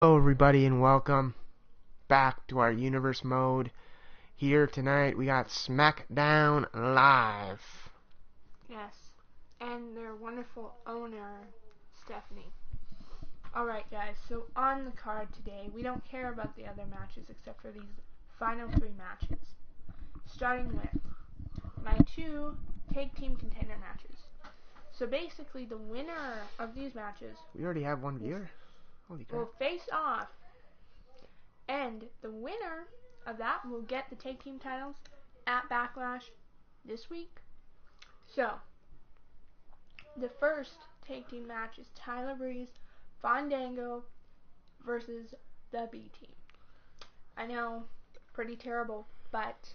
Hello everybody and welcome back to our universe mode. Here tonight we got Smackdown Live. Yes, and their wonderful owner, Stephanie. Alright guys, so on the card today, we don't care about the other matches except for these final 3 matches. Starting with my 2 tag team contender matches. So basically the winner of these matches We already have one viewer. Holy crap. will face off, and the winner of that will get the tag team titles at Backlash this week. So, the first tag team match is Tyler Breeze, Fandango versus the B team. I know, pretty terrible, but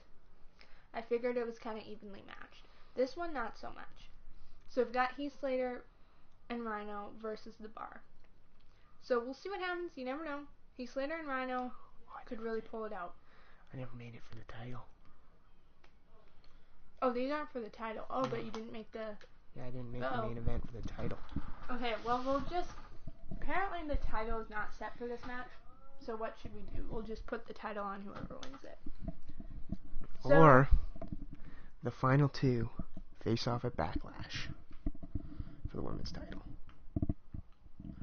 I figured it was kind of evenly matched. This one, not so much. So we've got Heath Slater and Rhino versus the Bar. So we'll see what happens. You never know. Heath Slater and Rhino could really pull it out. I never made it for the title. Oh, these aren't for the title. Oh, but you didn't make the... Yeah, I didn't make the main event for the title. Okay, well, we'll just... Apparently the title is not set for this match. So what should we do? We'll just put the title on whoever wins it. So, Or the final 2 face off at Backlash for the women's title.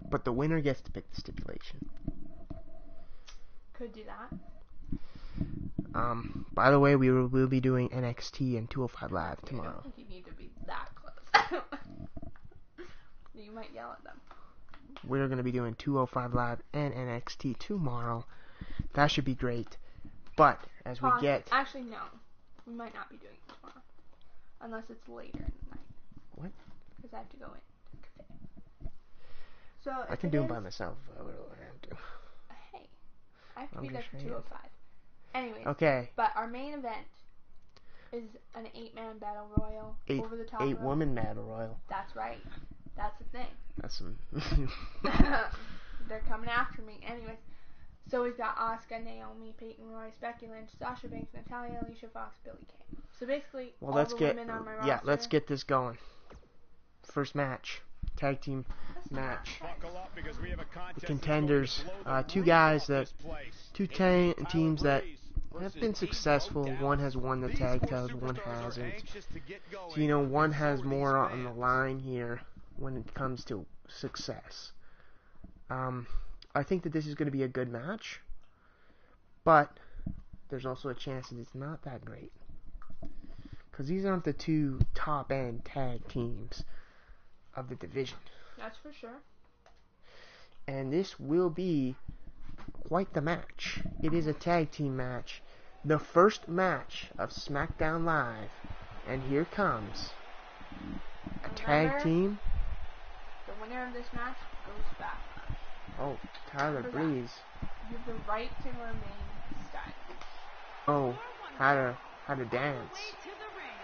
But the winner gets to pick the stipulation. could do that. By the way, we'll be doing NXT and 205 Live tomorrow. I don't think you need to be that close. You might yell at them. We're going to be doing 205 Live and NXT tomorrow. That should be great. But as we get... Actually, no. We might not be doing it tomorrow. Unless it's later in the night. What? Because I have to go in. So I can do it by myself if I have to. Hey. I have to be there for 205. Anyways. Okay. But our main event is an 8-man battle royal. Over the top 8-woman battle royal. That's right. That's the thing. That's some... They're coming after me. Anyways. So we've got Asuka, Naomi, Peyton Royce, Becky Lynch, Sasha Banks, Natalya, Alicia Fox, Billie Kay. So basically, all the women on my roster. Yeah, let's get this going. First match. Tag team match. The contenders. 2 guys that... 2 teams that have been successful. One has won the tag titles, one hasn't. So, you know, one has more on the line here when it comes to success. I think that this is going to be a good match, but there's also a chance that it's not that great. Because these aren't the 2 top-end tag teams of the division. That's for sure. And this will be quite the match. It is a tag team match. The first match of SmackDown Live. And here comes a tag team. The winner of this match goes back. Oh, Tyler Breeze. You have the right to remain stylish. Oh, how to dance.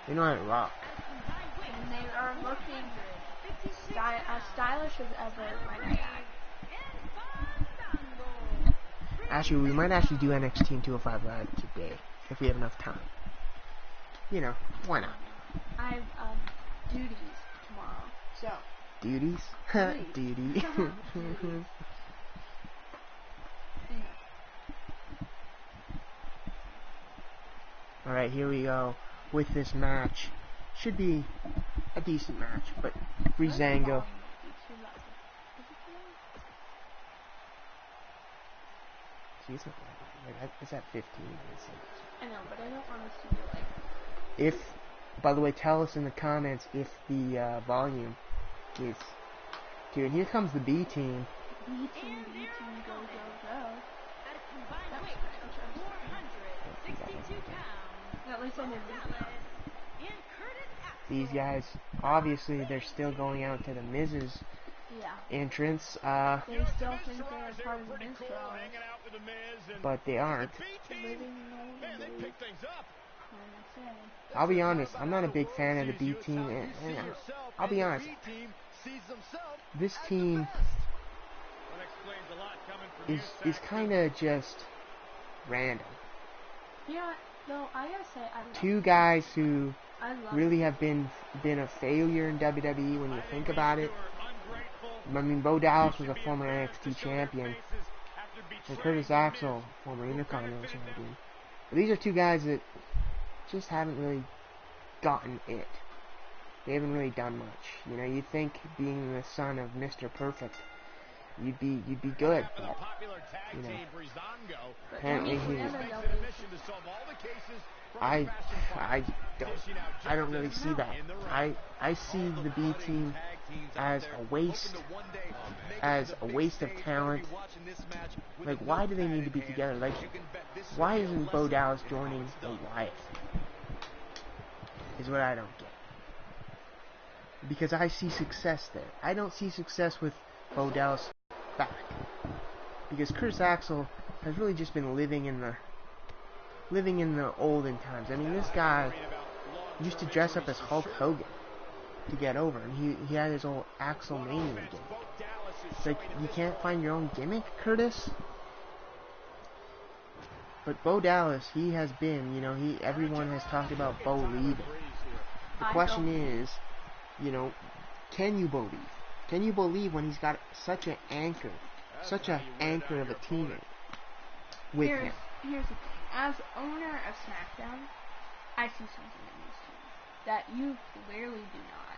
They know how to rock. And they are looking as stylish as ever, might I add. Actually, we might actually do NXT and 205 Live today, if we have enough time. You know, why not? I have duties tomorrow, so. Duties? Duty. Alright, here we go with this match. Should be a decent match, but Breezango. See, it's not like it's at 15. I know, but I don't want us to be like... If, by the way, tell us in the comments if the volume is... Dude, here comes the B team. B team, go, go, go. At least I didn't do that. These guys, obviously, they're still going out to the Miz's entrance. They still think they're part of the Miz but they aren't. I'll be honest, I'm not a big fan of the B team. And I'll be honest, this team is kind of just random. Yeah, no, I gotta say, I love 2 guys who really have been a failure in WWE when you think about it. I mean, Bo Dallas was a former NXT champion, and Curtis Axel, former Intercontinental Champion. But these are two guys that just haven't really gotten it. They haven't really done much. You know, you'd think being the son of Mr. Perfect, you'd be good. But, you know, apparently I don't really see that. I see the B team as a waste of talent. Like, why do they need to be together? Like, why isn't Bo Dallas joining the Wyatt? Is what I don't get. Because I see success there. I don't see success with Bo Dallas back. Because Curtis Axel has really just been living in the olden times. I mean, this guy used to dress up as Hulk Hogan to get over, and he had his old Axel Mania gimmick. It's like, you can't find your own gimmick, Curtis? But Bo Dallas, he has been, you know, everyone has talked about Bo leaving. The question is, you know, can you believe? Can you believe when he's got such an anchor of a teammate with him? Here's the thing. As owner of Smackdown, I see something in these two that you clearly do not.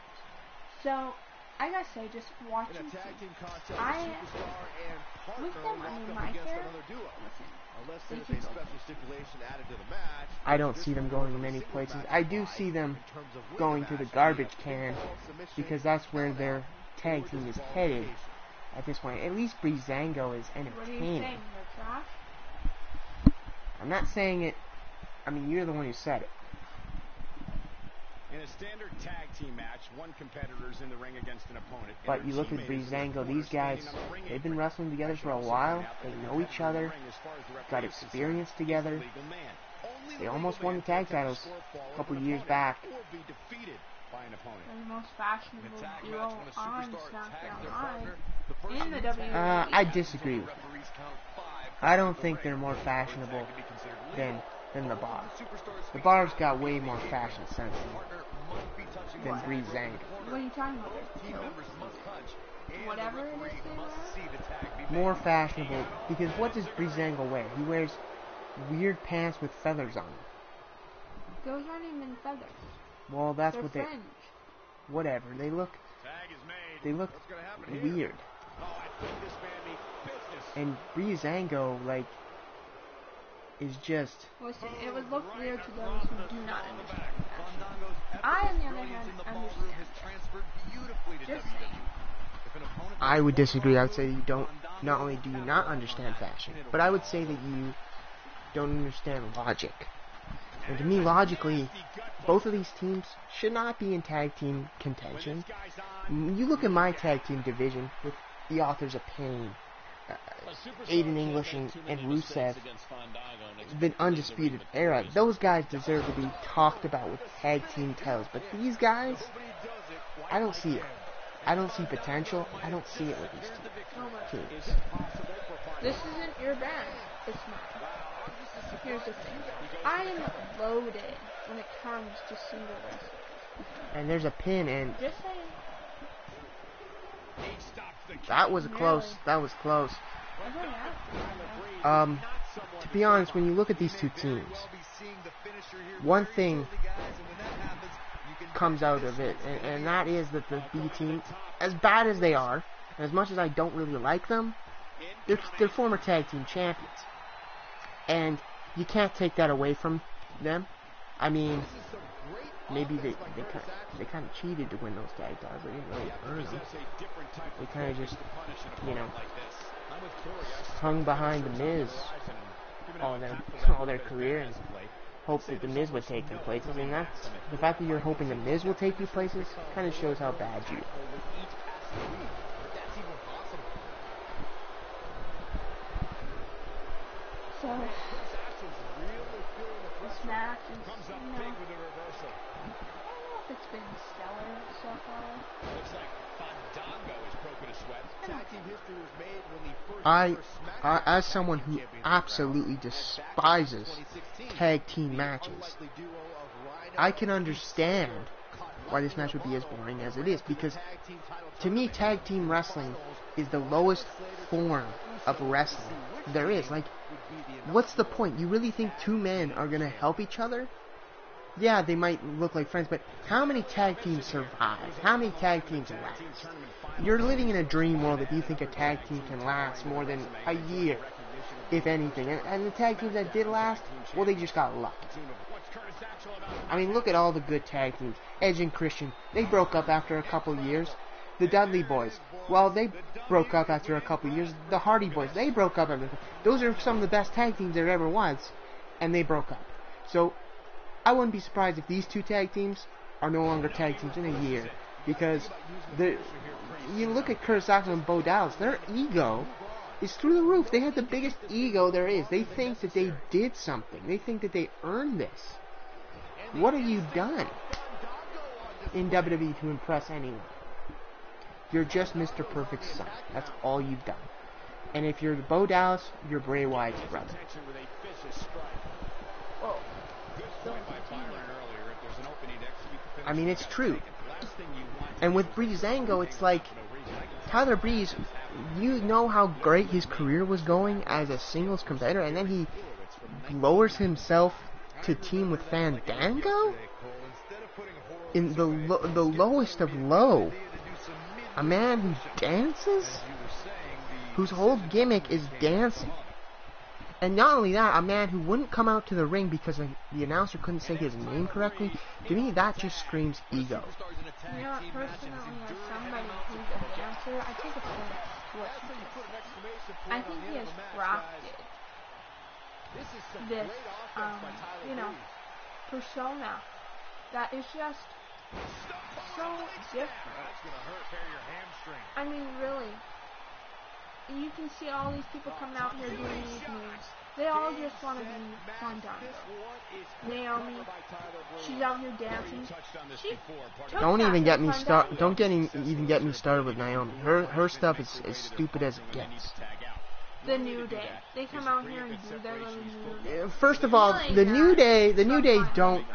So, I gotta say, just watching with them under my care, I don't see them going many places. I do see them going to the garbage can, because that's where their tag team is headed at this point. At least Breezango is entertaining. What are you saying? They're trash? I'm not saying it. I mean, you're the one who said it. In a standard tag team match, one competitor's in the ring against an opponent. But you look at Breezango, these guys, they've been wrestling together for a while. They know each other, got experience together. They almost won the tag titles a couple of years back. They're the most fashionable duo on Smackdown Live in the WWE. I disagree with that. I don't think they're more fashionable than the Bar. The Bar's got way more fashion sense than Breezango. What are you talking about? Whatever it is they wear? More fashionable, because what does Breezango wear? He wears weird pants with feathers on them. Those aren't even feathers. Well, that's They're what fringe. Whatever. They look weird. And Breezango, like, is just... Listen, it would look weird to those who do not understand fashion. I, on the other hand, understand. Just saying. I would disagree. I would say you don't... Not only do you not understand fashion, but I would say that you don't understand logic. And to me, logically, both of these teams should not be in tag team contention. You look at my tag team division with the Authors of Pain, Aiden English and Rusev, the Undisputed Era. Those guys deserve to be talked about with tag team titles. But these guys, I don't see it. I don't see potential. I don't see it with these teams. This isn't your brand. It's mine. Here's the thing. I am loaded when it comes to single wrestlers. And there's a pin, and just saying. That was close. That was close. To be honest, when you look at these two teams, one thing comes out of it, and that is that the B team, as bad as they are, and as much as I don't really like them, they're former tag team champions. And you can't take that away from them. I mean, maybe they kind of cheated to win those tag titles. They didn't really earn them. They kind of just, you know, hung behind the Miz all their career and hoped that the Miz would take them places. And that's the fact that you're hoping the Miz will take you places kind of shows how bad you are. So, this match is, you know, I don't know if it's been stellar so far. Looks like Fandango is broken a sweat. Tag team history was made when the first as someone who absolutely despises tag team matches, I can understand why this match would be as boring as it is, because to me, tag team wrestling is the lowest form of wrestling there is. Like, what's the point? You really think two men are going to help each other? Yeah, they might look like friends, but how many tag teams survive? How many tag teams last? You're living in a dream world if you think a tag team can last more than a year, if anything. And the tag teams that did last, well, they just got lucky. I mean, look at all the good tag teams. Edge and Christian, they broke up after a couple years. The Dudley Boys, well, they broke up after a couple years. The Hardy Boys, they broke up after. Those are some of the best tag teams there ever was, and they broke up. So I wouldn't be surprised if these two tag teams are no longer tag teams in a year, because you look at Curtis Axel and Bo Dallas, their ego is through the roof. They have the biggest ego there is. They think that they did something. They think that they earned this. What have you done in WWE to impress anyone? You're just Mr. Perfect's son. That's all you've done. And if you're Bo Dallas, you're Bray Wyatt's brother. I mean, it's true. And with Breezango, it's like, Tyler Breeze, you know how great his career was going as a singles competitor, and then he lowers himself to team with Fandango? In the lowest of low. A man who dances? Whose whole gimmick is dancing. And not only that, a man who wouldn't come out to the ring because the announcer couldn't say his name correctly. To me, that just screams ego. You know, personally, as somebody who's a dancer, I think it's I think he has grafted this, persona that is just so different. I mean, really. You can see all these people coming out here doing these moves. They all just want to be Fandango. Naomi, she's out here dancing. Don't even get me started. Don't even get me started with Naomi. Her stuff is as stupid as it gets. The New Day, they come out here and do their little moves. First of all, the New Day don't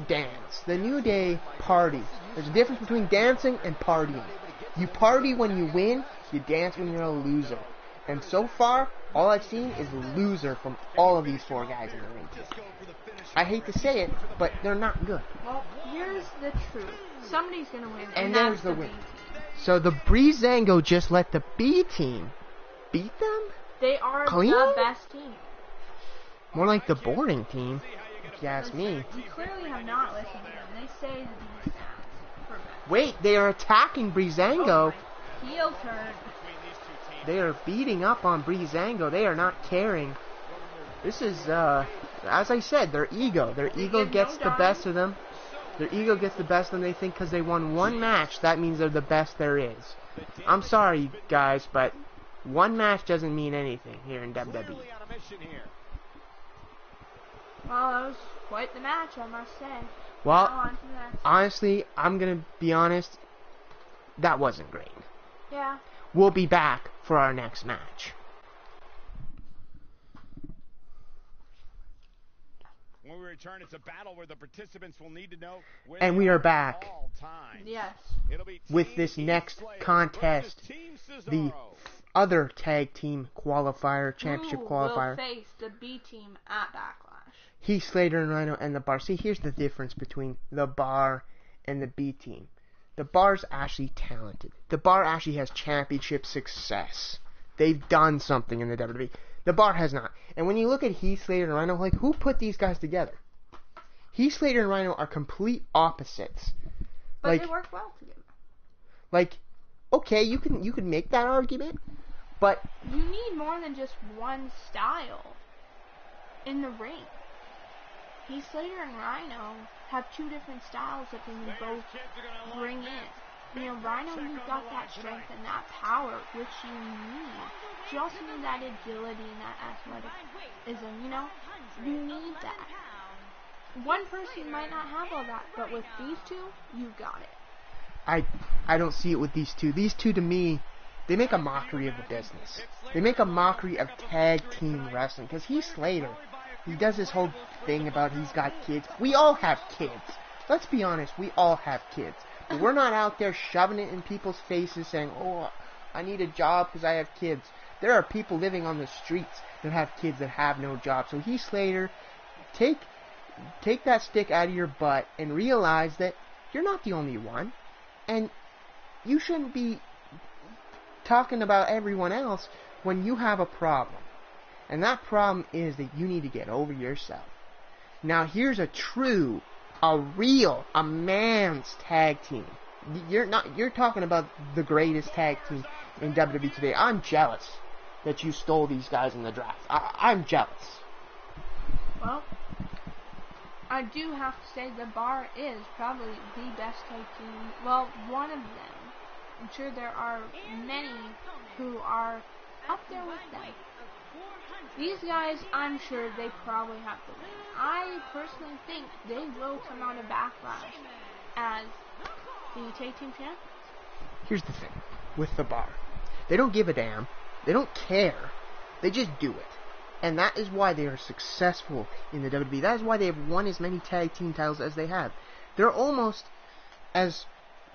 dance. The New Day party. There's a difference between dancing and partying. You party when you win. You dance when you're a loser. And so far, all I've seen is loser from all of these four guys in the ring. I hate to say it, but they're not good. Well, here's the truth. Somebody's going to win, and there's the win. So the Breezango just let the B team beat them? They are clean? The best team. More like the boring team, if you ask me. You clearly have not listened to them. They say the stats. Wait, they are attacking Breezango. Heel turn. They are beating up on Breezango. They are not caring. This is, as I said, their ego. Their ego gets the best of them. Their ego gets the best of them. They think because they won one match, that means they're the best there is. I'm sorry, guys, but one match doesn't mean anything here in WWE. Well, that was quite the match, I must say. Well, honestly, I'm going to be honest, that wasn't great. Yeah. We'll be back for our next match. When we return, it's a battle where the participants will need to know where and we are back. Yes. With this next contest, the other tag team qualifier, championship qualifier. Will face the B team at Backlash. Heath Slater and Rhino and the Bar. See, here's the difference between the Bar and the B team. The Bar's actually talented. The Bar actually has championship success. They've done something in the WWE. The Bar has not. And when you look at Heath Slater and Rhino, like, who put these guys together? Heath Slater and Rhino are complete opposites. But like, they work well together. Like, okay, you can make that argument, but you need more than just one style in the ring. Heath Slater and Rhino have two different styles that they can both bring in. You know, Rhino, you've got that strength and that power, which you need. But you also need that agility and that athleticism, you know? You need that. One person might not have all that, but with these two, you got it. I don't see it with these two. These two, to me, they make a mockery of the business. They make a mockery of tag team wrestling. Because Heath Slater, he does this whole thing about he's got kids. We all have kids. Let's be honest, we all have kids. But we're not out there shoving it in people's faces saying, oh, I need a job because I have kids. There are people living on the streets that have kids that have no job. So Heath Slater, take that stick out of your butt and realize that you're not the only one. And you shouldn't be talking about everyone else when you have a problem. And that problem is that you need to get over yourself. Now here's a man's tag team. You're talking about the greatest tag team in WWE today. I'm jealous that you stole these guys in the draft. I'm jealous. Well, I do have to say the Bar is probably the best tag team. Well, one of them. I'm sure there are many who are up there with them. These guys, I'm sure they probably have to win. I personally think they will come out of Backlash as the tag team champions. Here's the thing with the Bar. They don't give a damn. They don't care. They just do it. And that is why they are successful in the WWE. That is why they have won as many tag team titles as they have. They're almost as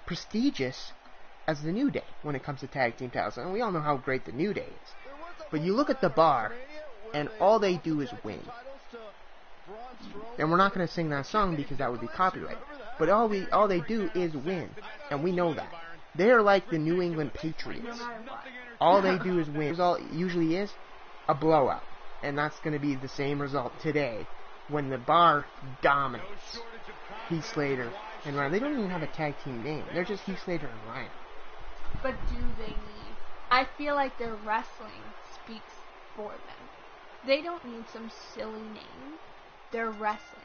prestigious as the New Day when it comes to tag team titles. And we all know how great the New Day is. But you look at the Bar, and all they do is win. And we're not going to sing that song because that would be copyright. But all they do is win. And we know that. They are like the New England Patriots. All they do is win. The result usually is a blowout. And that's going to be the same result today when the Bar dominates Heath Slater and Ryan. They don't even have a tag team name. They're just Heath Slater and Ryan. But do they need? I feel like their wrestling speaks for them. They don't need some silly name. Their wrestling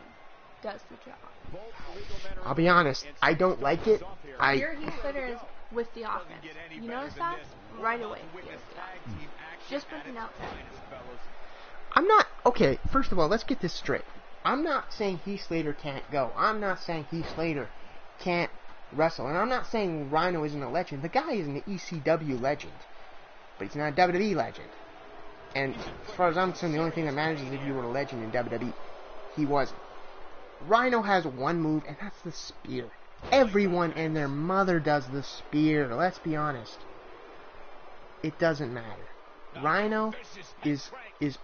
does the job. I'll be honest, I don't like it. Here Heath Slater is with the offense. You notice that? Right away. Just putting out there. I'm not... Okay, first of all, let's get this straight. I'm not saying Heath Slater can't go. I'm not saying Heath Slater can't wrestle. And I'm not saying Rhino isn't a legend. The guy is an ECW legend. But he's not a WWE legend. And as far as I'm concerned, the only thing that matters is if you were a legend in WWE. He wasn't. Rhino has one move, and that's the spear. Everyone and their mother does the spear. Let's be honest. It doesn't matter. Rhino is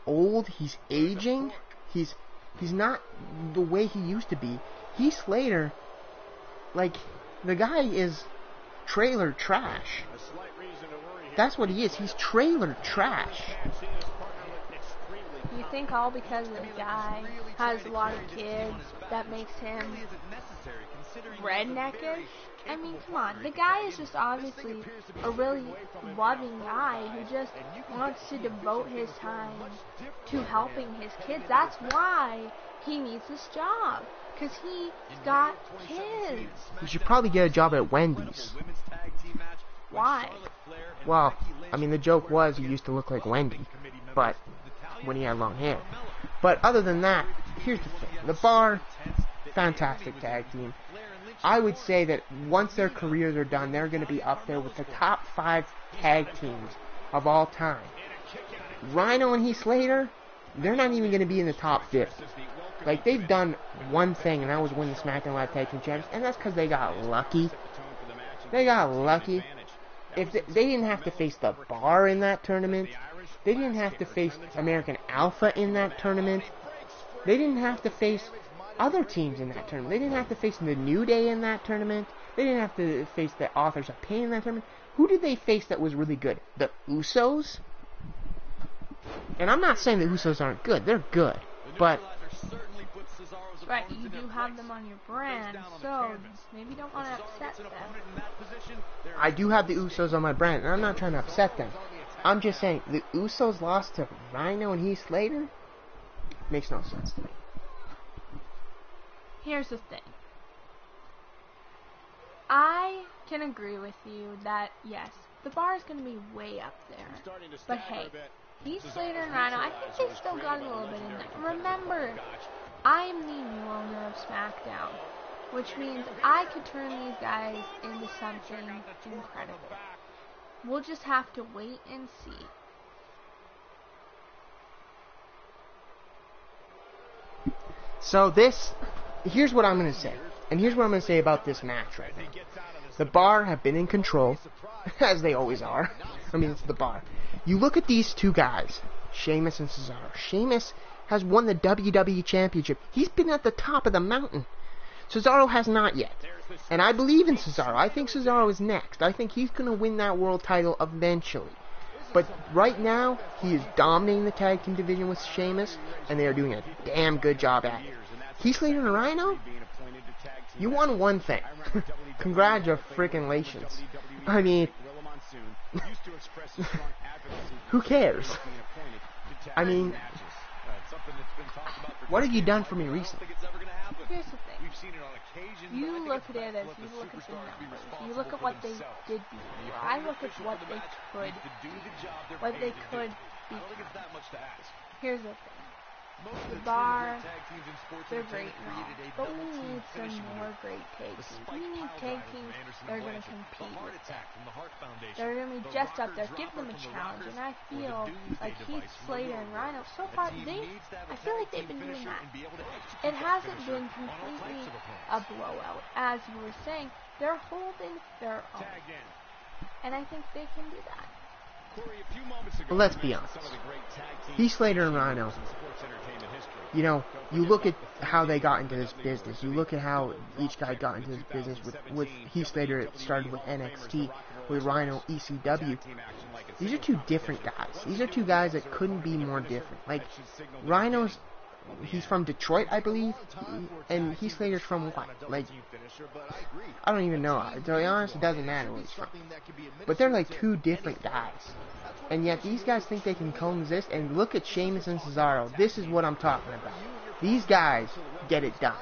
old. He's aging. He's not the way he used to be. Heath Slater, like, the guy is trailer trash. That's what he is. He's trailer trash. You think all because the guy has a lot of kids that makes him redneckish? I mean, come on. The guy is just obviously a really loving guy who just wants to devote his time to helping his kids. That's why he needs this job. Because he's got kids. He should probably get a job at Wendy's. Why? Well, I mean, the joke was he used to look like Wendy, but when he had long hair. But other than that, here's the thing. The Bar, fantastic tag team. I would say that once their careers are done, they're going to be up there with the top 5 tag teams of all time. Rhino and Heath Slater, they're not even going to be in the top 50. Like, they've done one thing, and that was win the Smackdown Live Tag Team Champions, and that's because they got lucky. They got lucky. If they didn't have to face the Bar in that tournament, they didn't have to face American Alpha in that tournament, they didn't have to face other teams in that tournament, they didn't have to face the New Day in that tournament, they didn't have to face the Authors of Pain in that tournament. Who did they face that was really good? The Usos? And I'm not saying the Usos aren't good, they're good, but... Right, you do have them on your brand, so maybe you don't want to upset them. I do have the Usos on my brand, and I'm not trying to upset them. I'm just saying, the Usos lost to Rhino and Heath Slater? Makes no sense to me. Here's the thing. I can agree with you that, yes, the Bar is going to be way up there. But hey, Heath Slater and Rhino, I think they still got a little bit in there. Remember, I am the new owner of Smackdown, which means I could turn these guys into something incredible. We'll just have to wait and see. So here's what I'm going to say. And here's what I'm going to say about this match right now. The Bar have been in control, as they always are. I mean, it's the Bar. You look at these two guys, Sheamus and Cesaro. Sheamus has won the WWE Championship. He's been at the top of the mountain. Cesaro has not yet. And I believe in Cesaro. I think Cesaro is next. I think he's going to win that world title eventually. But right now, he is dominating the tag team division with Sheamus, and they are doing a damn good job at it. Heath Slater and Rhino, you won one thing. Congratulations. I mean, who cares? I mean, what have you done for me recently? Here's the thing. You look at it as you look at the numbers. You look at what they did before. I look at what they could do. What they could become. Here's the thing. The Bar, they're great now, but we need some more great tag teams. We need tag teams that are going to compete with them. They're going to be just up there. Give them a challenge, and I feel like Heath Slater and Rhino, so far, I feel like they've been doing that. It hasn't been completely a blowout. As you were saying, they're holding their own, and I think they can do that. Well, let's be honest. Heath Slater and Rhino, you know, you look at how they got into this business. You look at how each guy got into this business. With Heath Slater, it started with NXT. With Rhino, ECW. These are two different guys. These are two guys that couldn't be more different. Like, Rhino's, he's from Detroit, I believe, and Heath Slater's from what? Like, I don't even know. To be honest, it doesn't matter where he's from. But they're like two different guys. And yet these guys think they can coexist. And look at Sheamus and Cesaro. This is what I'm talking about. These guys get it done.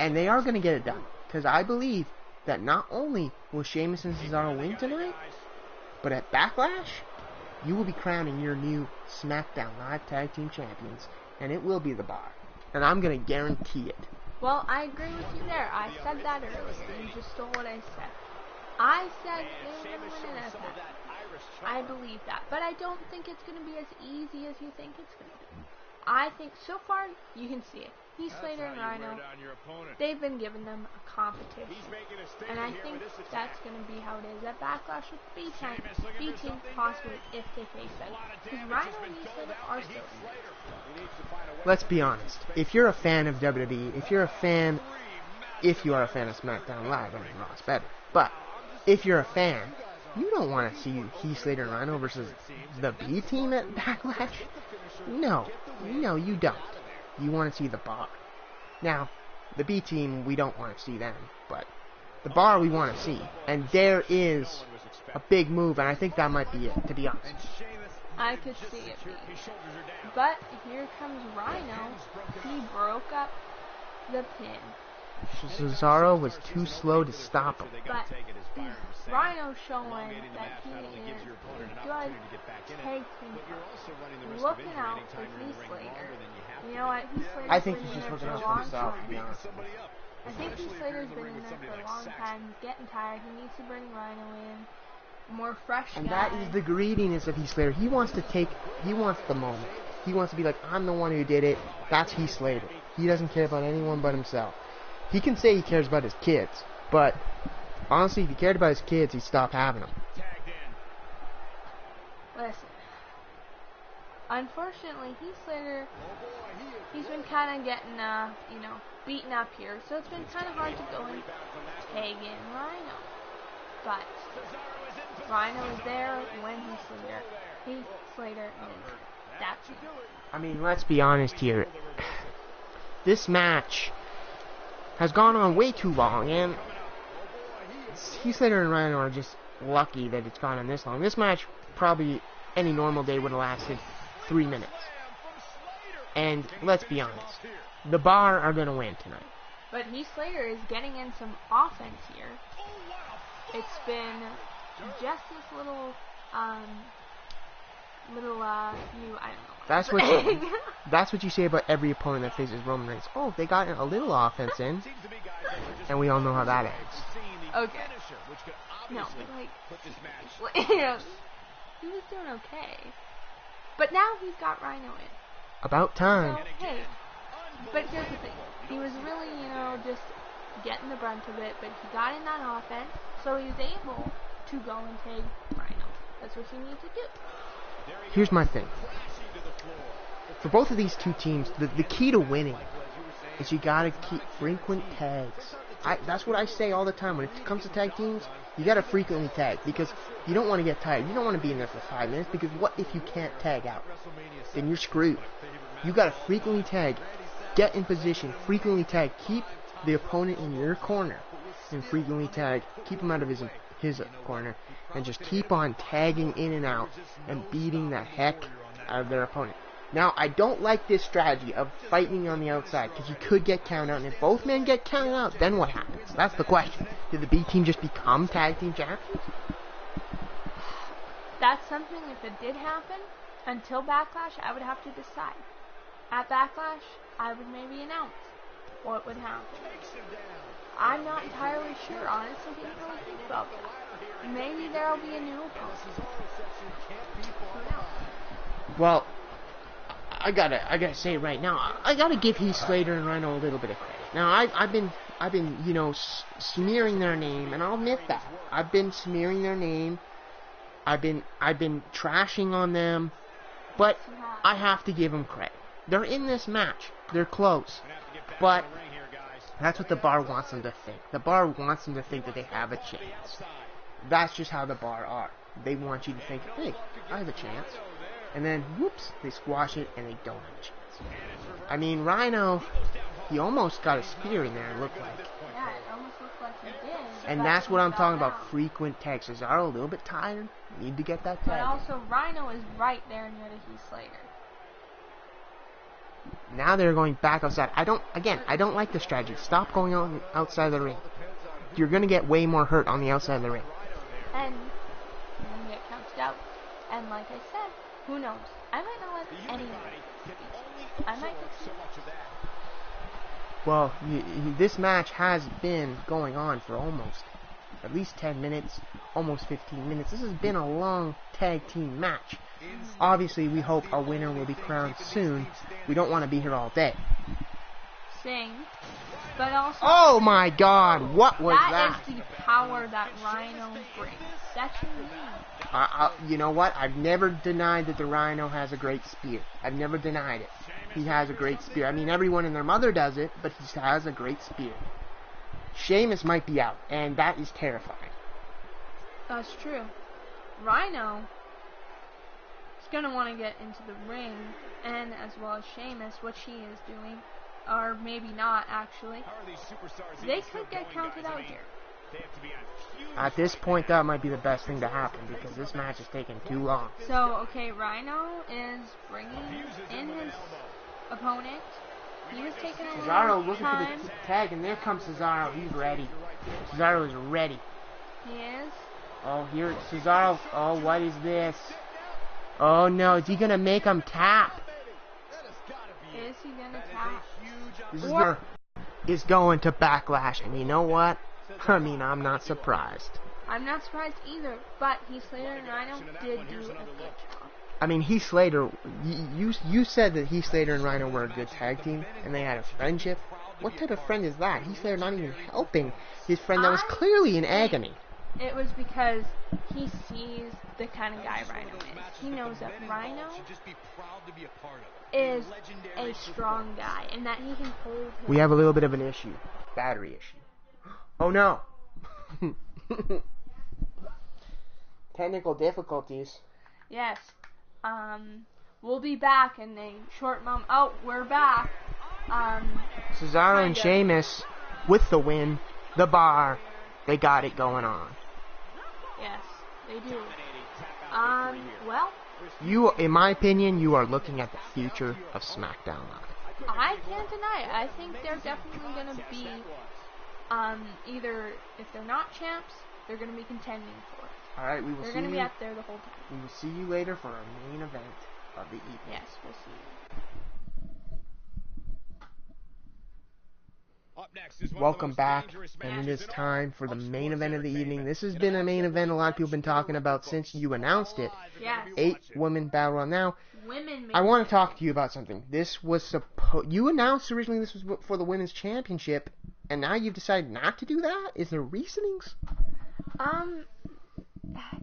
And they are going to get it done. Because I believe that not only will Sheamus and Cesaro win tonight, but at Backlash, you will be crowning your new Smackdown Live Tag Team Champions. And it will be the Bar. And I'm going to guarantee it. Well, I agree with you there. I said that earlier. You just stole what I said. I said they were going to win it as that. I believe that. But I don't think it's going to be as easy as you think it's going to be. I think so far, you can see it. Heath Slater and Rhino, they've been giving them a competition. And I think that's going to be how it is at Backlash with B-Team, possibly if they face them. Because Rhino and Heath Slater are still in there. Let's be honest. If you're a fan of WWE, if you are a fan of SmackDown Live, I mean, Raw's better. But if you're a fan, you don't want to see Heath Slater and Rhino versus the B-Team at Backlash. No, you don't. You want to see the Bar. Now, the B-Team, we don't want to see them, but the Bar we want to see. And there is a big move, and I think that might be it, to be honest. I could see it being. But here comes Rhino. He broke up the pin. Cesaro was too slow to stop him. But Rhino showing that he is a good tag team partner. Looking out for Heath Slater. You know what? Heath Slater's I think been he's in just there looking for a out for long himself, time. to be honest. I think Heath Slater's been in there for a long time. He's getting tired. He needs to bring Rhino in. More fresh And guy. that is the greediness of Heath Slater. He wants the moment. He wants to be like, I'm the one who did it. That's Heath Slater. He doesn't care about anyone but himself. He can say he cares about his kids, but honestly, if he cared about his kids, he'd stop having them. Listen. Unfortunately, Heath Slater, he's been kind of getting, beaten up here, so it's been kind of hard to go and tag in Rhino. But Rhino is there when Heath Slater is. That's it. I mean, let's be honest here. This match has gone on way too long, and Heath Slater and Rhino are just lucky that it's gone on this long. This match, probably any normal day, would have lasted 3 minutes. And let's be honest, the Bar are going to win tonight. But Heath Slater is getting in some offense here. It's been just this little, new, I don't know. That's what you say about every opponent that faces Roman Reigns. Oh, they got a little offense in, and we all know how that ends. Okay. No, but he was doing okay. But now he's got Rhino in. About time. So, hey. But here's the thing. He was really, just getting the brunt of it, but he got in that offense, so he was able to go and tag Rhino. That's what he needs to do. Here's my thing. For both of these two teams, the key to winning is you gotta keep frequent tags. That's what I say all the time. When it comes to tag teams, you gotta frequently tag, because you don't want to get tired. You don't want to be in there for 5 minutes, because what if you can't tag out? Then you're screwed. You gotta frequently tag, get in position, frequently tag, keep the opponent in your corner, and frequently tag, keep him out of his corner, and just keep on tagging in and out and beating the heck out of their opponent. Now, I don't like this strategy of fighting on the outside, because you could get counted out, and if both men get counted out, then what happens? That's the question. Did the B team just become tag team champions? That's something, if it did happen, until Backlash, I would have to decide. At Backlash, I would maybe announce what would happen. I'm not entirely sure, honestly, didn't really think about that. Maybe there'll be a new opponent. Well, I gotta say right now, I gotta give Heath Slater and Rhino a little bit of credit. Now, I've been, you know, smearing their name, and I'll admit that. I've been smearing their name. I've been trashing on them, but I have to give them credit. They're in this match. They're close, but that's what the bar wants them to think. The bar wants them to think that they have a chance. That's just how the bar are. They want you to think, hey, I have a chance. And then, whoops, they squash it, and they don't have a chance. I mean, Rhino, he almost got a spear in there, it looked like. Yeah, it almost looked like he did. And that's what I'm talking about, frequent tags. Cesaro a little bit tired, need to get that tag. But also, Rhino is right there near the Heath Slater. Now they're going back outside. I don't like the strategy. Stop going on outside the ring. You're going to get way more hurt on the outside of the ring. And you're going to get counted out. And like I said, who knows? I might not let anyone. I might get Well, this match has been going on for almost at least 10 minutes, almost 15 minutes. This has been a long tag team match. Obviously, we hope a winner will be crowned soon. We don't want to be here all day. Sing, but also... Oh my God, what was that? That is the power that Rhino brings. That's unique. You know what? I've never denied that the Rhino has a great spear. I've never denied it. He has a great spear. I mean, everyone and their mother does it, but he has a great spear. Sheamus might be out, and that is terrifying. That's true. Rhino is going to want to get into the ring, and as well as Sheamus, which he is doing, or maybe not, actually. They could get counted out here. At this point, that might be the best thing to happen, because this match is taking too long. So, okay, Rhino is bringing in his opponent. He was taking a Cesaro little looking time. for the tag, and there comes Cesaro. He's ready. Cesaro is ready. He is. Oh, here, Cesaro. Oh, what is this? Oh, no. Is he going to make him tap? Is he going to tap? This is going to Backlash, and you know what? I mean, I'm not surprised. I'm not surprised either, but Heath Slater and Rhino did do a good job. I mean, Heath Slater, you said that Heath Slater and Rhino were a good tag team, and they had a friendship. What type of friend is that? Heath Slater not even helping his friend that was clearly in agony. It was because he sees the kind of guy Rhino is. He knows that Rhino is a strong guy, and that he can hold him. We have a little bit of an issue. Battery issue. Oh no! Technical difficulties. Yes. We'll be back in a short moment. Oh, we're back. Cesaro and Sheamus with the win. The bar. They got it going on. Yes, they do. Well, in my opinion, you are looking at the future of Smackdown Live. I can't deny it. I think they're definitely going to be, either, if they're not champs, they're going to be contending for it. Alright, we will see you. They're going to be up there the whole time. We will see you later for our main event of the evening. Yes, we'll see you. Welcome back, and it is time for the main event of the evening. This has been a main event a lot of people have been talking about since you announced it. Yes. 8-woman battle royal. Now, Women. I want to talk to you about something. This was you announced originally this was for the women's championship, and now you've decided not to do that? Is there reasonings?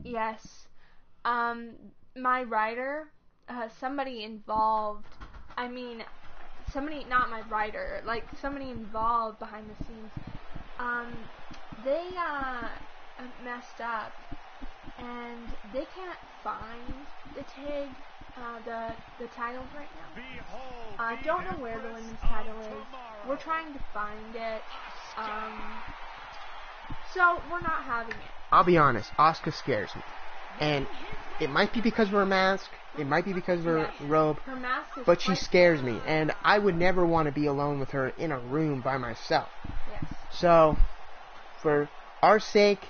Yes. My writer, somebody involved, not my writer, like somebody involved behind the scenes, they, messed up, and they can't find the titles right now. I don't know where the women's title is. We're trying to find it, so we're not having it. I'll be honest, Asuka scares me. And it might be because of her mask, it might be because of her robe, Her mask is but she quite scares scary. me, and I would never want to be alone with her in a room by myself. Yes. So, for our sake,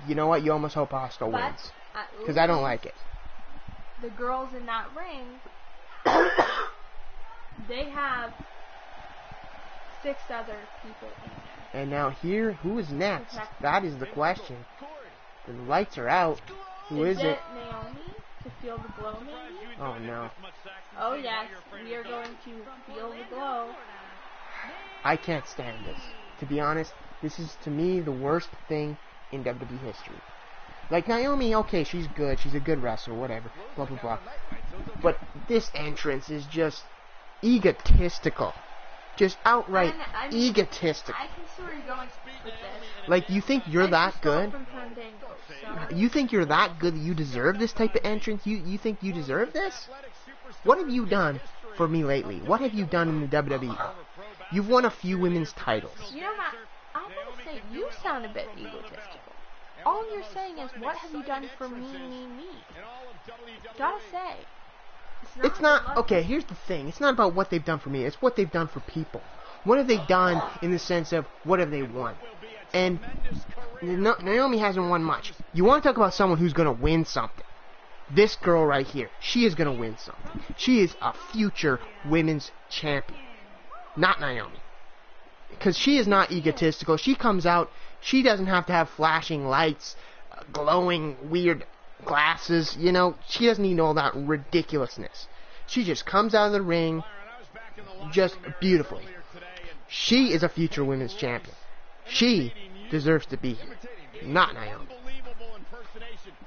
you know what, you almost hope Asuka But wins. at Because I don't least like it. the girls in that ring, they have 6 other people in there. And now here, who is next? That is the question. The lights are out. Who is it? Naomi to feel the glow, maybe? Oh no. Oh yes, we are going to feel the glow. I can't stand this. To be honest, this is to me the worst thing in WWE history. Like Naomi, okay, she's good, she's a good wrestler, whatever, blah blah blah. But this entrance is just egotistical. Just outright egotistical. I can see where you're going with this. Like, you think you're that good? From Fandango, so. You think you're that good that you deserve this type of entrance? You think you deserve this? What have you done for me lately? What have you done in the WWE? You've won a few women's titles. You know, Matt, I gotta say, you sound a bit egotistical. All you're saying is, what have you done for me? Gotta say. It's not, okay, here's the thing. It's not about what they've done for me. It's what they've done for people. What have they done in the sense of what have they won? And Naomi hasn't won much. You want to talk about someone who's going to win something. This girl right here, she is going to win something. She is a future women's champion. Not Naomi. Because she is not egotistical. She comes out, she doesn't have to have flashing lights, glowing weird glasses, you know, she doesn't need all that ridiculousness. She just comes out of the ring just beautifully. She is a future women's champion. She deserves to be here, not Naomi.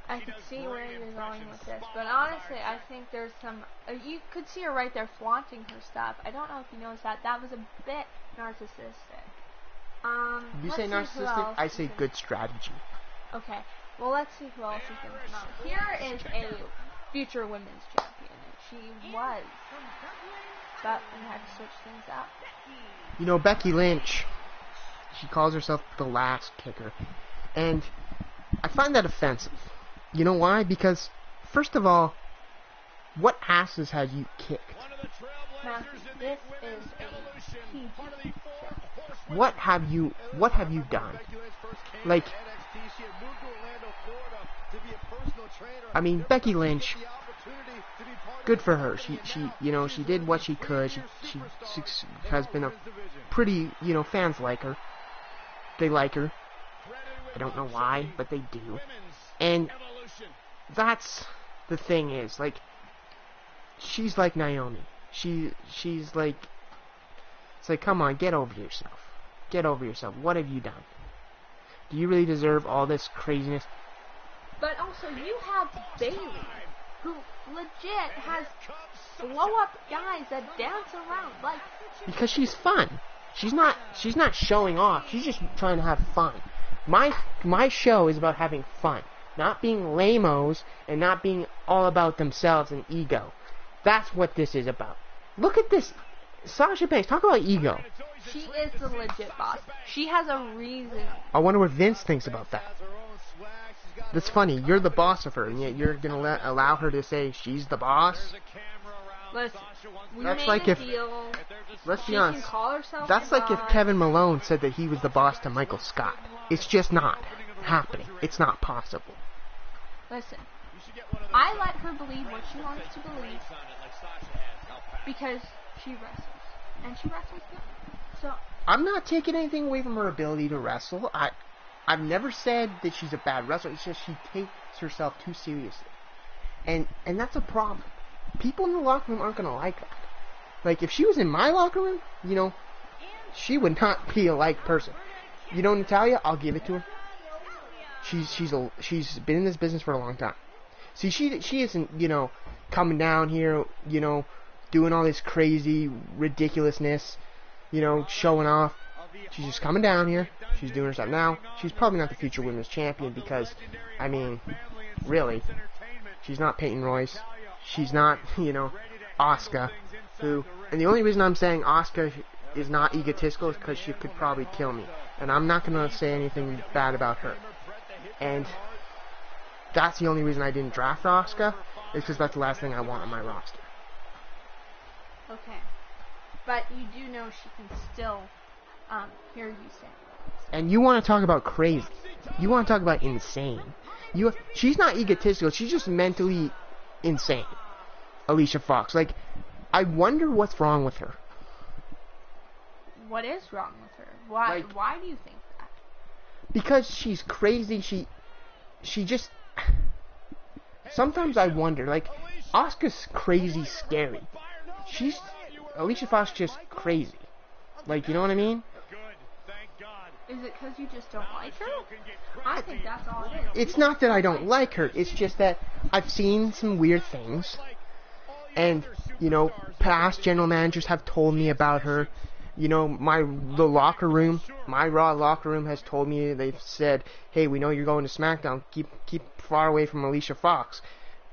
I could see where you're going with this, but honestly, I think there's some. You could see her right there flaunting her stuff. I don't know if you noticed that. That was a bit narcissistic. You say narcissistic, I say good strategy. Okay. Well, let's see who else is going to come out. Here is a future women's champion. She was. But we had to switch things up. You know, Becky Lynch, she calls herself the last kicker. And I find that offensive. You know why? Because, first of all, what asses have you kicked? Now, this is a huge shift. What have you done? Like, I mean, Becky Lynch, good for her. She did what she could. She has been a pretty, fans like her. They like her. I don't know why, but they do. And that's the thing is, like, she's like Naomi. She's like, it's like, come on, get over yourself. Get over yourself. What have you done? Do you really deserve all this craziness? But also, you have Bayley, who legit has blow-up guys that dance around, like... Because she's fun. She's not showing off. She's just trying to have fun. My show is about having fun. Not being lame-os and not being all about themselves and ego. That's what this is about. Look at this. Sasha Banks, talk about ego. She is the legit boss. She has a reason. I wonder what Vince thinks about that. That's funny. You're the boss of her, and yet you're going to allow her to say she's the boss? Listen, we That's made like a if, deal. let's be She honest, can call herself that's the like if boss. Kevin Malone said that he was the boss to Michael Scott. It's just not happening. It's not possible. Listen, I let her believe what she wants to believe because she wrestles, and she wrestles good. So I'm not taking anything away from her ability to wrestle. I've never said that she's a bad wrestler. It's just she takes herself too seriously, and that's a problem. People in the locker room aren't gonna like that. Like, if she was in my locker room, she would not be a liked person. You know, Natalia, I'll give it to her. She's been in this business for a long time. See, she isn't, you know, coming down here, you know, doing all this crazy ridiculousness, you know, showing off. She's just coming down here. She's doing her stuff. Now, she's probably not the future women's champion because, I mean, really, she's not Peyton Royce. She's not, you know, Asuka, who, and the only reason I'm saying Asuka is not egotistical is because she could probably kill me. And I'm not going to say anything bad about her. And that's the only reason I didn't draft Asuka, is because that's the last thing I want on my roster. Okay. But you do know she can still hear you say. And you want to talk about crazy. You want to talk about insane. She's not egotistical. She's just mentally insane. Alicia Fox. Like, I wonder what's wrong with her. What is wrong with her? Why do you think that? Because she's crazy. She just... Sometimes I wonder, like, Asuka's crazy scary. Alicia Fox just crazy. Like, you know what I mean? Is it because you just don't like her? I think that's all it is. It's not that I don't like her. It's just that I've seen some weird things. And, you know, past general managers have told me about her. You know, my Raw locker room has told me, they've said, hey, we know you're going to SmackDown. Keep far away from Alicia Fox.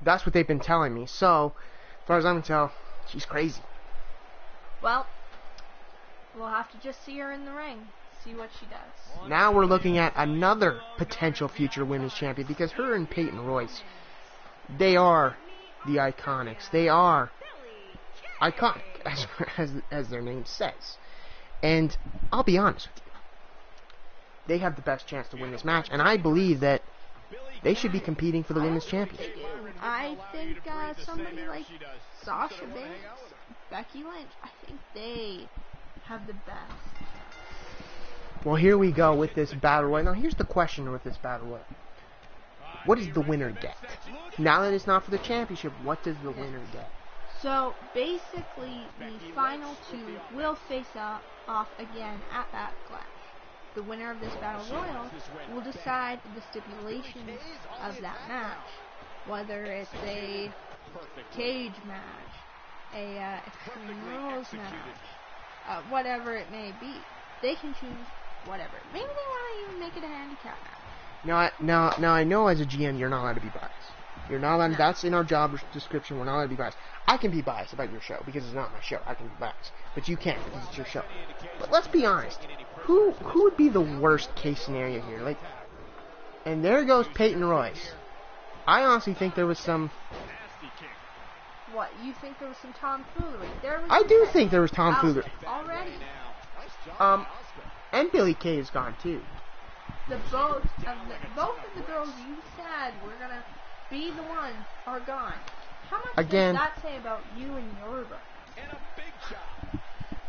That's what they've been telling me. So, as far as I can tell, she's crazy. Well, we'll have to just see her in the ring. See what she does. Now we're looking at another potential future women's champion, because her and Peyton Royce, they are the Iconics. They are iconic, as their name says. And I'll be honest with you, they have the best chance to win this match, and I believe that they should be competing for the women's championship. I think somebody like Sasha Banks, Becky Lynch, I think they have the best. Well, here we go with this battle royal. Now, here's the question with this battle royal. What does the winner get? Now that it's not for the championship, what does the winner get? So, basically, the final two will face off again at Backlash. The winner of this battle royal will decide the stipulations of that match. Whether it's a cage match, a Extreme Rules match, whatever it may be. They can choose whatever. Maybe they want to even make it a handicap match. Now I know as a GM you're not allowed to be biased. You're not allowed. No. That's in our job description. We're not allowed to be biased. I can be biased about your show because it's not my show. I can be biased, but you can't because it's your show. But let's be honest. Who would be the worst case scenario here? Like, and there goes Peyton Royce. I honestly think there was some. What, you think there was some tomfoolery? I do think there was tomfoolery. Already. And Billie Kay is gone too. Both of the girls you said were gonna be the ones are gone. How much does that say about you and your brand?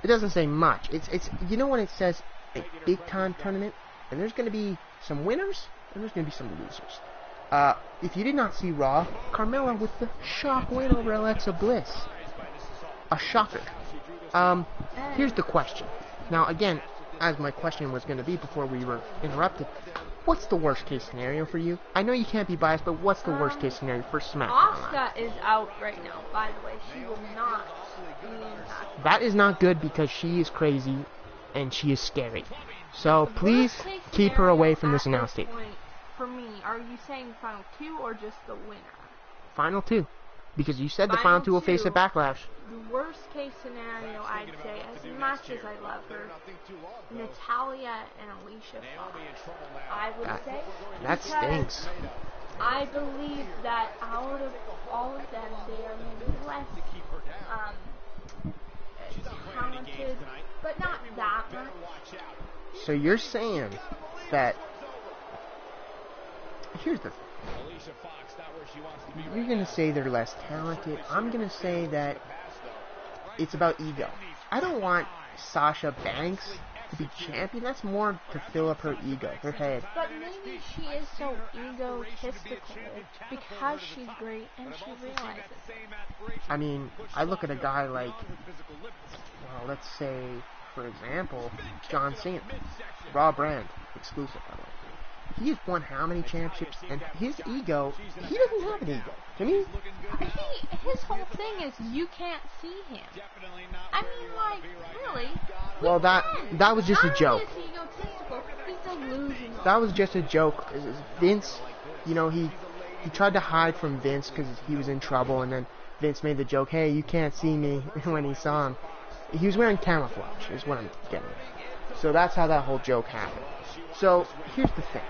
It doesn't say much. It's you know when it says a big time tournament, and there's gonna be some winners and there's gonna be some losers. If you did not see Raw, Carmella with the shock win over Alexa Bliss. A shocker. Here's the question. Now again, as my question was going to be before we were interrupted, what's the worst case scenario for you? I know you can't be biased, but what's the worst case scenario for SmackDown? Asuka is out right now, by the way. She will not be impacted. That is not good because she is crazy and she is scary. So please keep her away from this announce table. For me, are you saying final two or just the winner? Final two. Because you said the final two will face a Backlash. The worst case scenario, I'd say, as much as I love her, Natalia and Alicia Fox. I would say. That stinks. I believe that out of all of them, they are maybe less talented, but not that much. So you're saying that. Here's the thing. You're going to say they're less talented. I'm going to say that it's about ego. I don't want Sasha Banks to be champion. That's more to fill up her ego, her head. But maybe she is so egotistical because she's great and she realizes it. I mean, I look at a guy like, well, let's say for example, John Cena, Raw brand, exclusive, by the way. He's won how many championships, and his ego, he doesn't have an ego. To me, his whole thing is you can't see him. I mean, like, really? Well, that was just a joke. Not only is he egotistical, he's delusional. That was just a joke. Vince, you know, he tried to hide from Vince because he was in trouble, and then Vince made the joke, hey, you can't see me, when he saw him. He was wearing camouflage, is what I'm getting at. So that's how that whole joke happened. So, here's the thing.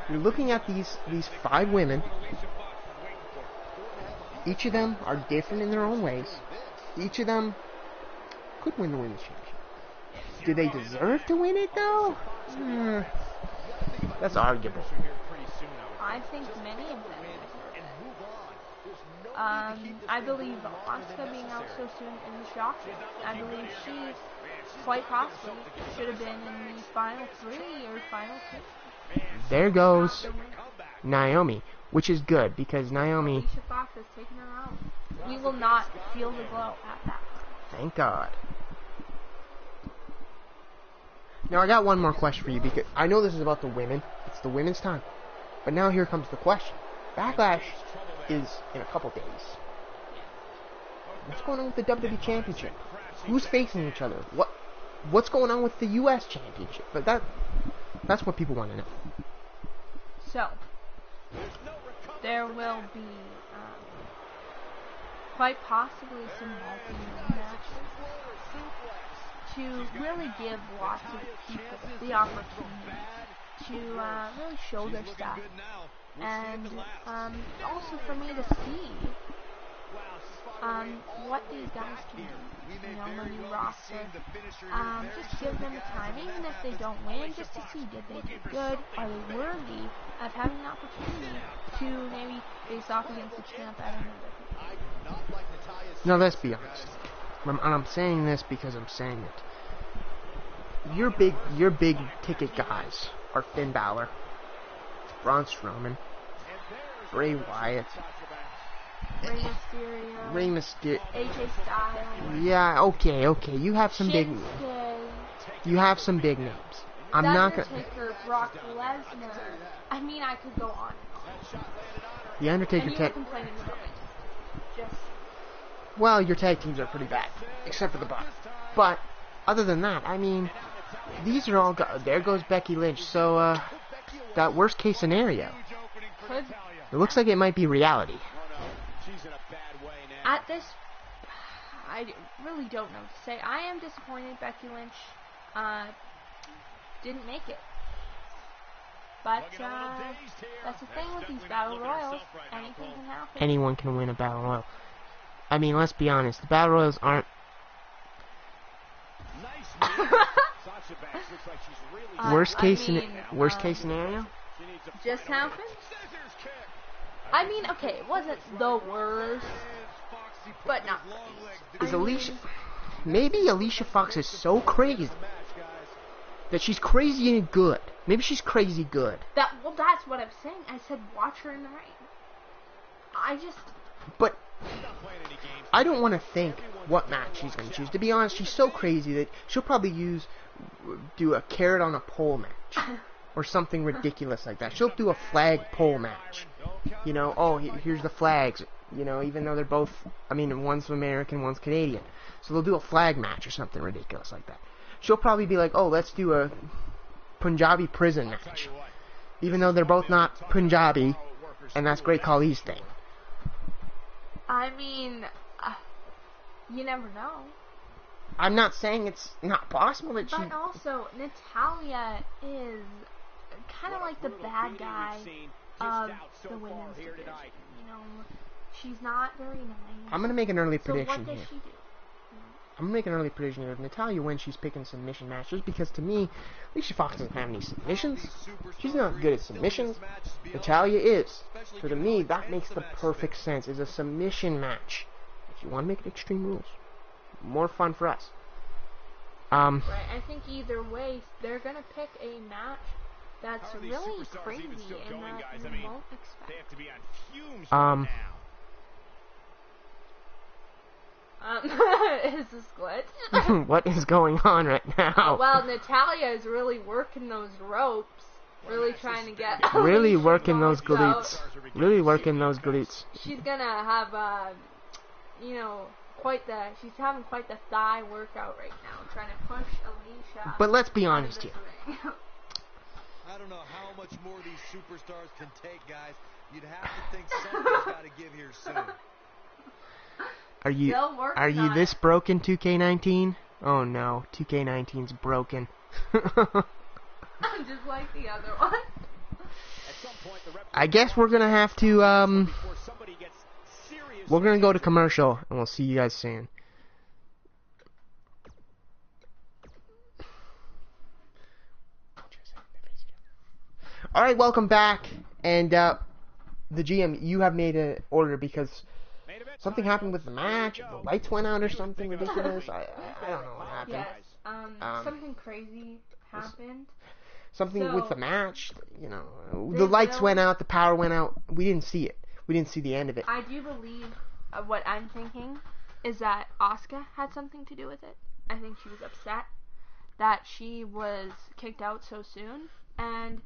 You're looking at these 5 women. Each of them are different in their own ways. Each of them could win the women's championship. Do they deserve to win it, though? That's arguable. I think many of them deserve it. I believe Asuka being out so soon is shocking. I believe she, quite possibly, should have been in the final 3 or final 2. There goes Naomi, which is good because Naomi. Alicia Fox has taken her out. We will not feel the glow at that point. Thank God. Now I got one more question for you because I know this is about the women. It's the women's time. But now here comes the question. Backlash is in a couple days. What's going on with the WWE Championship? Who's facing each other? What's going on with the U.S. Championship? But that's what people want to know. So, there will be quite possibly some multi-man matches to really give lots of people the opportunity to really show their stuff, and also for me to see what these guys can do, you know, in a new roster. Just give them the time, even if they don't win, just to see, did they do good? Are they worthy of having the opportunity to maybe face off against the champ at another? Now let's be honest. And I'm saying this because I'm saying it. Your big ticket guys are Finn Balor, Braun Strowman, Bray Wyatt, Rey Mysterio, AJ Styles. Yeah, okay. You have some big. You have some big names. I'm not gonna. Undertaker, Brock Lesnar. I mean, I could go on and on. The Undertaker and you were complaining about it. Just. Well, your tag teams are pretty bad, except for the Bucks. But other than that, I mean, these are all. There goes Becky Lynch. So that worst case scenario. It looks like it might be reality. At this, I really don't know what to say. I am disappointed Becky Lynch didn't make it. But that's the thing with these battle royals. Anything can happen. Anyone can win a battle royal. I mean, let's be honest. The battle royals aren't. Worst case scenario. Just happened. I mean, okay, it wasn't the worst, but not great. Is Alicia... Maybe Alicia Fox is so crazy that she's crazy and good. Maybe she's crazy good. Well, that's what I'm saying. I said watch her in the ring. But I don't want to think what match she's going to choose. To be honest, she's so crazy that she'll probably do a carrot on a pole match. Or something ridiculous like that. She'll do a flag pole match. You know, oh, here's the flags. You know, even though they're both, I mean, one's American, one's Canadian. So they'll do a flag match or something ridiculous like that. She'll probably be like, oh, let's do a Punjabi prison match. Even though they're both not Punjabi, and that's Great Khali's thing. I mean, you never know. I'm not saying it's not possible that she... But also, Natalya is kind of like the bad guy of the women's division. You know, she's not very nice. I'm going to make an early prediction here. So what does here. she do? I'm going to make an early prediction here. If Natalya wins, she's picking submission matches because to me, Alicia Fox doesn't have any submissions. She's not good at submissions. Natalya is. So to me, that makes the perfect sense. It's a submission match. If you want to make it Extreme Rules, more fun for us. Right, I think either way, they're going to pick a match that's really crazy and that you won't expect. Is a split. What is going on right now? Well, Natalia is really working those ropes. Really trying to get... Really working those out. glutes. Really working those glutes. She's gonna have, she's having quite the thigh workout right now, trying to push Alicia. But let's be honest here. I don't know how much more these superstars can take, guys. You'd have to think somebody's got to give here soon. Are you this broken, 2k19? Oh no, 2k19's broken. Just like the other one. I guess we're gonna have to we're gonna go to commercial and we'll see you guys soon. Alright, welcome back. And the GM, you have made an order because something happened with the match. The lights went out or something ridiculous. I don't know what happened. Yes, something crazy happened. Something with the match, you know. The lights went out, the power went out. We didn't see it. We didn't see the end of it. I do believe what I'm thinking is that Asuka had something to do with it. I think she was upset that she was kicked out so soon. And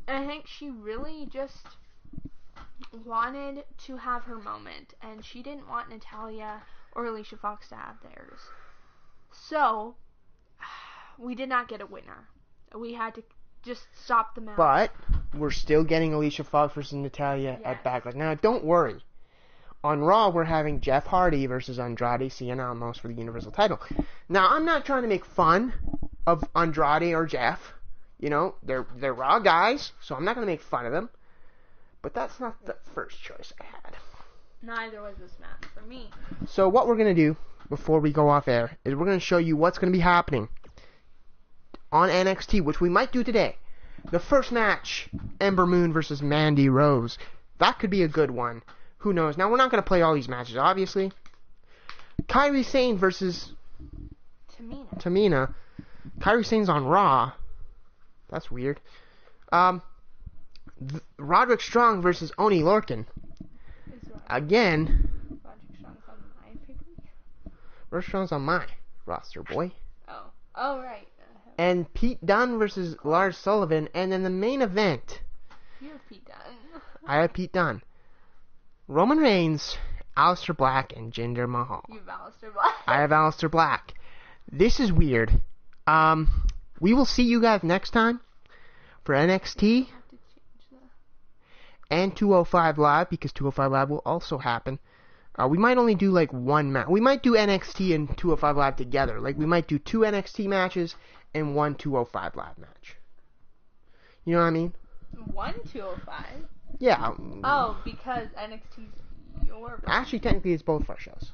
I think she really just wanted to have her moment. And she didn't want Natalya or Alicia Fox to have theirs. So, we did not get a winner. We had to just stop the match. But we're still getting Alicia Fox versus Natalya at Backlash. Now, don't worry. On Raw, we're having Jeff Hardy versus Andrade Cien Alamos for the Universal title. Now, I'm not trying to make fun of Andrade or Jeff. You know, they're Raw guys, so I'm not going to make fun of them. But that's not the first choice I had. Neither was this match for me. So what we're going to do before we go off air is we're going to show you what's going to be happening on NXT, which we might do today. The first match, Ember Moon versus Mandy Rose. That could be a good one. Who knows? Now, we're not going to play all these matches, obviously. Kairi Sane versus Tamina. Kairi Sane's on Raw. That's weird. Roderick Strong versus Oni Lorcan. Again. Roderick Strong's on my roster, boy. Oh, right. And Pete Dunne versus Lars Sullivan. And then the main event. You have Pete Dunne. I have Pete Dunne. Roman Reigns, Aleister Black, and Jinder Mahal. You have Aleister Black. I have Aleister Black. This is weird. We will see you guys next time for NXT and 205 Live, because 205 Live will also happen. We might only do like one match. We might do NXT and 205 Live together. Like, we might do 2 NXT matches and 1 205 Live match. You know what I mean? 1 205? Yeah. Oh, because NXT's your... Actually, technically, it's both of our shows.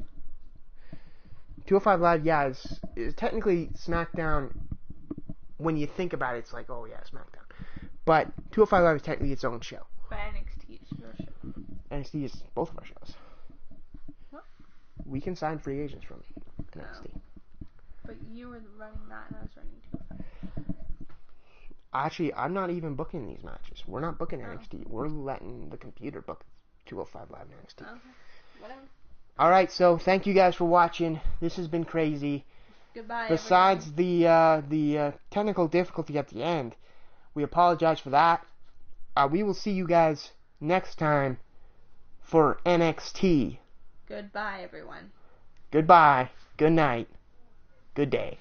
205 Live, yeah, is technically SmackDown. When you think about it, it's like, oh yeah, SmackDown. But 205 Live is technically its own show. But NXT is your show. NXT is both of our shows. What? We can sign free agents from NXT. But you were running that and I was running 205. Actually, I'm not even booking these matches. We're not booking NXT. We're letting the computer book 205 Live and NXT. Okay. Whatever. Alright, so thank you guys for watching. This has been crazy. Goodbye, Besides the technical difficulty at the end, we apologize for that. We will see you guys next time for NXT. Goodbye, everyone. Goodbye. Good night. Good day.